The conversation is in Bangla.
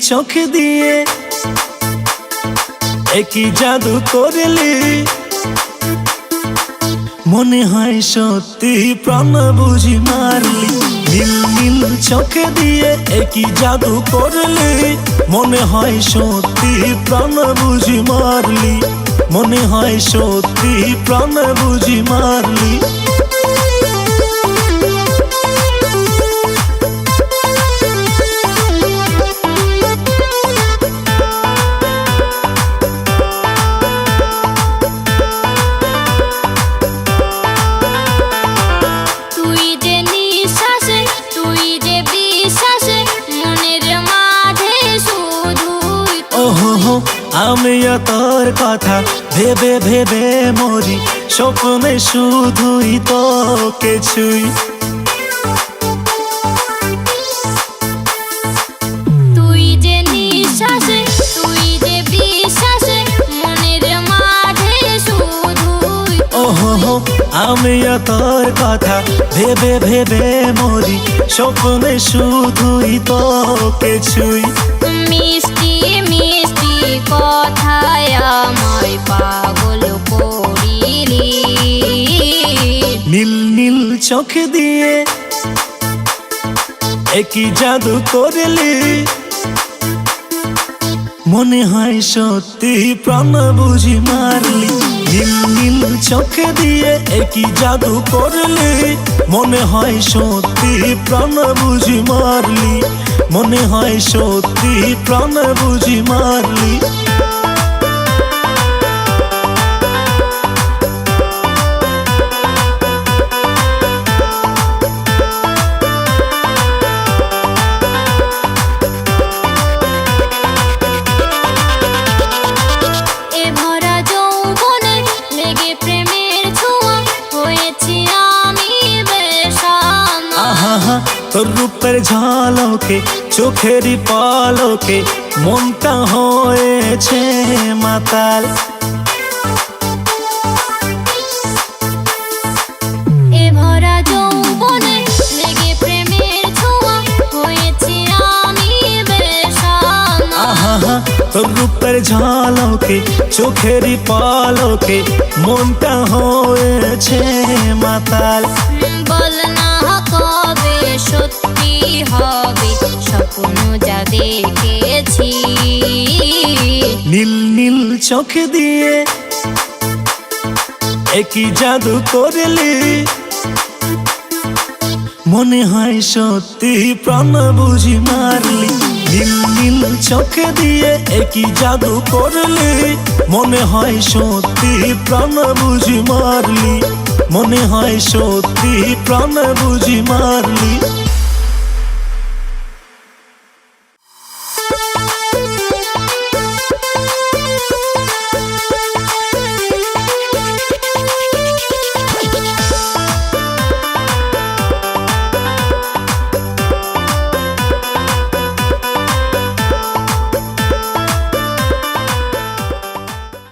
চোখ দিয়ে একই জাদু করলি, মনে হয় সত্যি প্রাণ বুঝি মারলি। নীল নীল চোখ দিয়ে একই জাদু করলি, মনে হয় সত্যি প্রাণ বুঝি মারলি, মনে হয় সত্যি প্রাণ বুঝি মারলি। আমি তোর কথা ভেবে ভেবে মরি, স্বপ্নে শুধুই তোকে ছুঁই। তুই যে নিঃশ্বাসে, তুই যে বিশ্বাসে, মনের মাঝে শুধুই। ওহো আমি তোর কথা ভেবে ভেবে মরি, স্বপ্নে শুধুই তোকে ছুঁই। মিষ্টি মিষ্টি কথায় আমায় পাগল করিলি, নীল নীল চোখ দিয়ে একই জাদু করলি, মনে হয় সত্যি প্রাণ বুঝি মারলি। নীল নীল চোখ দিয়ে একই জাদু করলি, মনে হয় সত্যি প্রাণ বুঝি মারলি, মনে হয় সত্যি প্রাণ বুঝি মারলি। তোর রূপের ঝলকে চোখেরই পলকে মনটা হয়েছে মাতাল। এ ভরা যৌবনে লেগে প্রেমের ছোঁয়া হয়েছি আমি বেশান। তোর রূপের ঝলকে চোখেরই পলকে মনটা হয়েছে মাতাল। বল না কবে সত্যি হবে স্বপ্ন যা দেখেছি, নীল নীল চোখ দিয়ে একই জাদু করলি, মনে হয় সত্যি প্রাণ বুঝি মারলি। নীল নীল চোখ দিয়ে একই জাদু করলি, মনে হয় সত্যি প্রাণ বুঝি মারলি, মনে হয় সত্যি প্রাণ বুঝি মারলি।